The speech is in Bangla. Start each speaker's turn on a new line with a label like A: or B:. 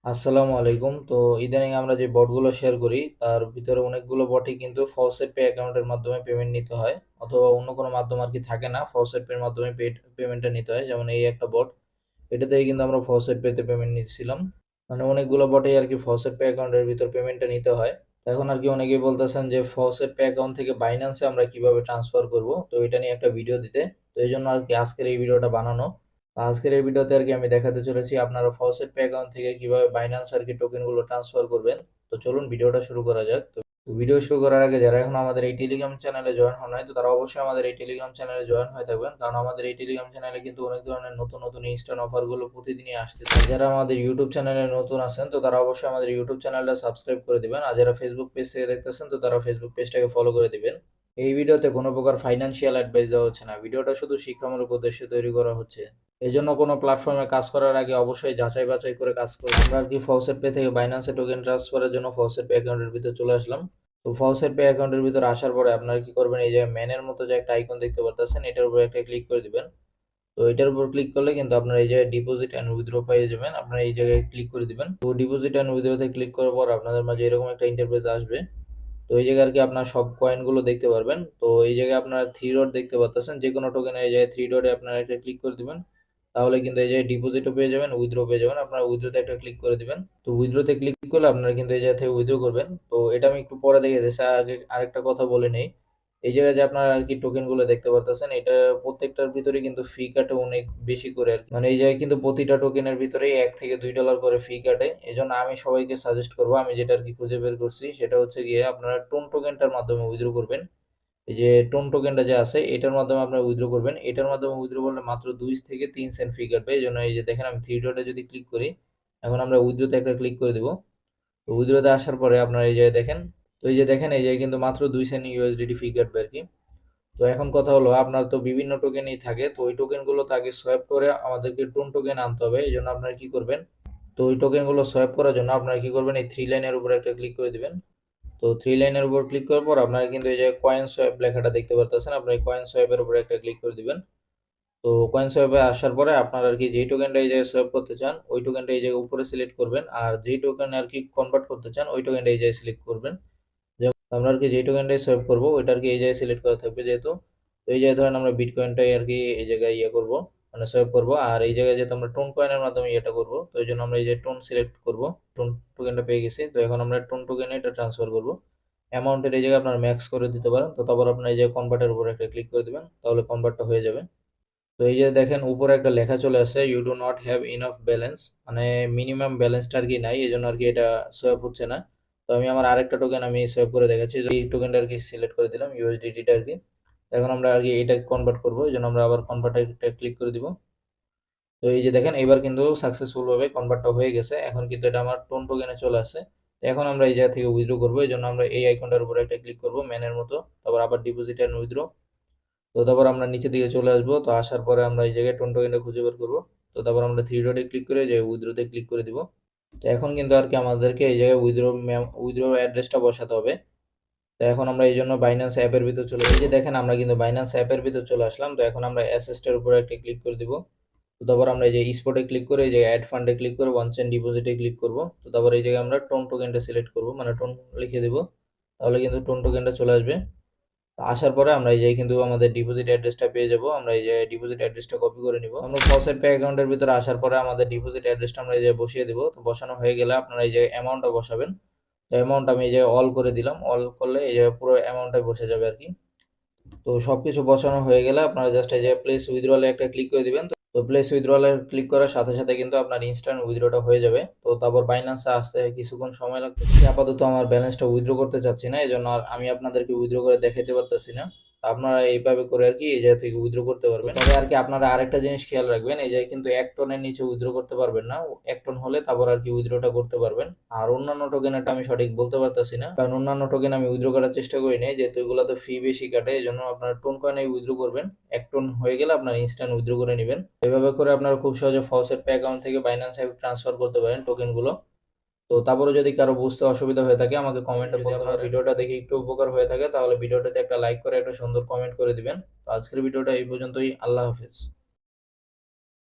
A: আসসালামু আলাইকুম। তো ইদানিং আমরা যে বটগুলো শেয়ার করি তার ভিতরে অনেকগুলো বটই কিন্তু ফসেট পে অ্যাকাউন্টের মাধ্যমে পেমেন্ট নিতে হয়, অথবা অন্য কোনো মাধ্যম আর কি থাকে না, ফসেট পের মাধ্যমে পেমেন্টটা নিতে হয়। যেমন এই একটা বট, এটাতেই কিন্তু আমরা ফসেট পেতে পেমেন্ট নিচ্ছিলাম। মানে অনেকগুলো বটেই আর কি ফসেট পে অ্যাকাউন্টের ভিতর পেমেন্টটা নিতে হয়। তো এখন আর কি অনেকেই বলতেছেন যে ফসেট পে অ্যাকাউন্ট থেকে বাইন্যান্সে আমরা কিভাবে ট্রান্সফার করব, তো এটা নিয়ে একটা ভিডিও দিতে। তো এই জন্য আর কি আজকের এই ভিডিওটা বানানো। আজকের এই ভিডিওতে আর কি আমি দেখাতে চলেছি আপনারা ফসেট পে অ্যাকাউন্ট থেকে কিভাবে বাইন্যান্স আর কি টোকেন গুলো ট্রান্সফার করবেন। তো চলুন ভিডিওটা শুরু করা যাক। তো ভিডিও শুরু করার আগে যারা এখন আমাদের এই টেলিগ্রাম চ্যানেলে জয়েন হন নাই, তো তারা অবশ্যই আমাদের এই টেলিগ্রাম চ্যানেলে জয়েন হয়ে থাকবেন, কারণ আমাদের এই টেলিগ্রাম চ্যানেলে কিন্তু অনেক ধরনের নতুন নতুন ইনস্ট্যান্ট অফার গুলো প্রতিদিনই আসতেছে। আর যারা আমাদের ইউটিউব চ্যানেলে নতুন আছেন, তো তারা অবশ্যই আমাদের ইউটিউব চ্যানেলটা সাবস্ক্রাইব করে দিবেন। আর যারা ফেসবুক পেজ থেকে দেখতেছেন, তো তারা ফেসবুক পেজটাকে ফলো করে দিবেন। এই ভিডিওতে কোনো প্রকার ফাইন্যান্সিয়াল অ্যাডভাইস দেওয়া হচ্ছে না, ভিডিওটা শুধু শিক্ষামূলক উদ্দেশ্যে তৈরি করা হচ্ছে। এজন্য কোনো প্ল্যাটফর্মে কাজ করার আগে অবশ্যই যাচাই বাছাই করে কাজ করুন। আমরা আর কি ফসেট পে থেকে বাইন্যান্সে টোকেন ট্রান্সফারের জন্য ফসেট পে অ্যাকাউন্টের ভিতরে চলে আসলাম। তো ফসেট পে অ্যাকাউন্টের ভিতরে আসার পরে আপনারা কি করবেন, এই যে ম্যানের মতো যে একটা আইকন দেখতে পারতেছেন, এটার উপর একটা ক্লিক করে দিবেন। তো এটার উপর ক্লিক করলে কিন্তু আপনারা এই যে ডিপোজিট এন্ড উইথড্র পেয়ে যাবেন, আপনারা এই জায়গায় ক্লিক করে দিবেন। তো ডিপোজিট এন্ড উইথড্রতে ক্লিক করার পর আপনাদের মাঝে এরকম একটা ইন্টারফেস আসবে। তো এই জায়গায় আর কি আপনার সব কয়েন গুলো দেখতে পারবেন। তো এই জায়গায় আপনারা থ্রি ডট দেখতে পাচ্ছেন, যে কোনো টোকেনের এই জায়গায় থ্রি ডটে আপনারা একটা ক্লিক করে দিবেন। তাহলে কিন্তু এই যে ডিপোজিটও পেয়ে যাবেন, উইথড্র পেয়ে যাবেন। আপনারা উইথড্রতে একটা ক্লিক করে দিবেন। তো উইথড্রতে ক্লিক করলে আপনারা কিন্তু এই জায়গা থেকে উইথড্র করবেন। তো এটা আমি একটু পরে দেখে দিচ্ছি, আগে আরেকটা কথা বলে নেই। এই জায়গায় যে আপনারা আর কি টোকেন গুলো দেখতে পাচ্ছেন, এটা প্রত্যেকটার ভিতরে কিন্তু ফি কাটে অনেক বেশি করে আর কি। মানে এই জায়গায় কিন্তু প্রতিটা টোকেনের ভিতরেই $1 থেকে $2 করে ফি কাটে। এই জন্য আমি সবাইকে সাজেস্ট করবো, আমি যেটা আর কি খুঁজে বের করছি সেটা হচ্ছে গিয়ে আপনারা টোন টোকেনটার মাধ্যমে উইথড্র করবেন। এই যে টোন টোকেনটা যে আছে এটার মাধ্যমে আপনারা উইথড্র করবেন। এটার মাধ্যমে উইথড্র করলে মাত্র 2 থেকে 3 সেন্ট ফি কাটবে। এই জন্য এই যে দেখেন আমি থ্রি ডটে যদি ক্লিক করি, এখন আমরা উইথড্রতে একটা ক্লিক করে দিব। তো উইথড্রতে আসার পরে আপনারা এই যে দেখেন, তো এই যে দেখেন এই যে কিন্তু মাত্র 2 সেন্ট ইউএসডিটি ফি কাটবে আর কি। তো এখন কথা হলো, আপনার তো বিভিন্ন টোকেনই থাকে, তো ওই টোকেন গুলো তাকে সোয়াপ করে আমাদেরকে টোন টোকেন আনতে হবে। এই জন্য আপনারা কি করবেন, তো ওই টোকেন গুলো সোয়াপ করার জন্য আপনারা কি করবেন, এই থ্রি লাইনের উপর একটা ক্লিক করে দিবেন। তো থ্রি লাইনের উপর ক্লিক করার পর আপনারা কিন্তু এই যে কয়েন সোয়াপ লেখাটা দেখতে পারতেছেন, আপনারা এই কয়েন সোয়াপের উপর একটা ক্লিক করে দিবেন। তো কয়েন সোয়াপে আসার পরে আপনারা আর কি যেই টোকেনটা এই জায়গায় সোয়াপ করতে চান ওই টোকেনটা এই জায়গায় উপরে সিলেক্ট করবেন, আর যেই টোকেন আর কি কনভার্ট করতে চান ওই টোকেনটা এই জায়গায় সিলেক্ট করবেন। যেমন আমরা আর কি যেই টোকেনটাই সোয়াপ করবো ওইটা আর কি এই জায়গায় সিলেক্ট করা থাকবে, যেহেতু তো এই জায়গায় ধরেন আমরা বিটকয়েনটাই আর কি এই জায়গায় ইয়ে করবো, মানে সোয়াপ করবো। আর এই জায়গায় যেহেতু আমরা টোন কয়েনের মাধ্যমে ইয়েটা করবো, তো এই জন্য আমরা এই যে টোন সিলেক্ট করবো। টোন টোকেনটা পেয়ে গেছি, তো এখন আমরা টোন টোকেনে এটা ট্রান্সফার করবো। অ্যামাউন্টের এই জায়গায় আপনার ম্যাক্স করে দিতে পারেন। তো তারপর আপনার এই যে কনভার্টের উপর একটা ক্লিক করে দিবেন, তাহলে কনভার্টটা হয়ে যাবে। তো এই যে দেখেন উপরে একটা লেখা চলে আসে, you do not have enough balance, মানে মিনিমাম ব্যালেন্সটা আর কি নাই, এই জন্য আর কি এটা সোয়াপ হচ্ছে না। তো আমি আমার আরেকটা টোকেন আমি সোয়াপ করে দেখাচ্ছি, এই টোকেনটা আর কি সিলেক্ট করে দিলাম, ইউএসডিটিটা আর কি। এখন আমরা আর কি এটা কনভার্ট করবো, এই জন্য আমরা আবার কনভার্টে ক্লিক করে দিব। তো এই যে দেখেন এবার কিন্তু সাকসেসফুল ভাবে কনভার্টটা হয়ে গেছে, এখন কিন্তু এটা আমার টোন টোকেনে চলে আসছে। তো এখন আমরা এই জায়গা থেকে উইথড্র করবো, এই জন্য আমরা এই আইকনটার উপরে একটা ক্লিক করবো ম্যানের মতো, তারপর আবার ডিপোজিট এন্ড উইথড্র। তো তারপর আমরা নিচের দিকে চলে আসবো, তো আসার পরে আমরা এই জায়গায় টোন টোকেনটা খুঁজে বের করবো। তো তারপর আমরা থ্রি ডটে ক্লিক করে যে উইথড্রোতে ক্লিক করে দিব। তো এখন কিন্তু আর কি আমাদেরকে এই জায়গায় উইথড্র অ্যাড্রেসটা বসাতে হবে। তো এখন আমরা এই জন্য বাইন্যান্স অ্যাপের ভিতর চলে, এই যে দেখেন আমরা কিন্তু বাইন্যান্স অ্যাপের ভিতর চলে আসলাম। তো এখন আমরা অ্যাসেস্টের উপরে একটা ক্লিক করে দিব। তো তারপর আমরা এই যে স্পটে ক্লিক করে এই যে অ্যাড ফান্ডে ক্লিক করে 1 সেন্ট ডিপোজিটে ক্লিক করব। তো তারপর এই জায়গায় আমরা টোন টোকেনটা সিলেক্ট করব, মানে টোন লিখে দেব, তাহলে কিন্তু টোন টোকেনটা চলে আসবে। তো আসার পরে আমরা এই যে কিন্তু আমাদের ডিপোজিট অ্যাড্রেসটা পেয়ে যাব, আমরা এই যে ডিপোজিট অ্যাড্রেসটা কপি করে নিব। আমরা ফসেট পে অ্যাকাউন্টের ভিতরে আসার পরে আমাদের ডিপোজিট অ্যাড্রেসটা আমরা এই যে বসিয়ে দিব। তো বসানো হয়ে গেলে আপনারা এই যে অ্যামাউন্টটা বসাবেন। তো অ্যামাউন্ট আমি এই যে অল করে দিলাম, অল করলে এই যে পুরো অ্যামাউন্টটাই বসে যাবে আর কি। তো সবকিছু বসানো হয়ে গেলে আপনারা জাস্ট এই যে প্লেস উইথড্রলে একটা ক্লিক করে দিবেন। তো প্লেস উইথড্রলে ক্লিক করার সাথে সাথে কিন্তু আপনার ইনস্ট্যান্ট উইথড্রটা হয়ে যাবে। তো তারপর বাইন্যান্সে আসতে কিছুক্ষণ সময় লাগবে। আপাতত আমার ব্যালেন্সটা উইথড্র করতে চাচ্ছি না, এই জন্য আর আমি আপনাদেরকে উইথড্র করে দেখাতে পারতেছি না। আপনারা এইভাবে করে আর কি এই জায়গা থেকে উইথড্র করতে পারবেন। তবে আর কি আপনারা আরেকটা জিনিস খেয়াল রাখবেন, এই জায়গায় কিন্তু 1 টনের নিচে উইথড্র করতে পারবেন না। 1 টন হলে তারপর আর কি উইথড্রটা করতে পারবেন। আর অন্যান্য টোকেনটা আমি সঠিক বলতে পারতেছি না, কারণ অন্যান্য টোকেন আমি উইথড্র করার চেষ্টা করি নাই, যেহেতু এগুলো তো ফি বেশি কাটে। এই জন্য আপনার টোন কয়েনে উইথড্র করবেন, 1 টন হয়ে গেলে আপনার ইনস্ট্যান্ট উইথড্র করে নেবেন। এভাবে করে আপনারা খুব সহজে ফসেট পে অ্যাকাউন্ট থেকে বাইন্যান্স অ্যাপ ট্রান্সফার করতে পারেন টোকেন গুলো। তো তারপরে যদি কারো বুঝতে অসুবিধা হয়ে থাকে আমাকে কমেন্টে বলতে পারেন। ভিডিওটা দেখে একটু উপকার হয়ে থাকে তাহলে ভিডিওটাতে একটা লাইক করে একটা সুন্দর কমেন্ট করে দিবেন। তো আজকের ভিডিওটা এই পর্যন্তই। আল্লাহ হাফেজ।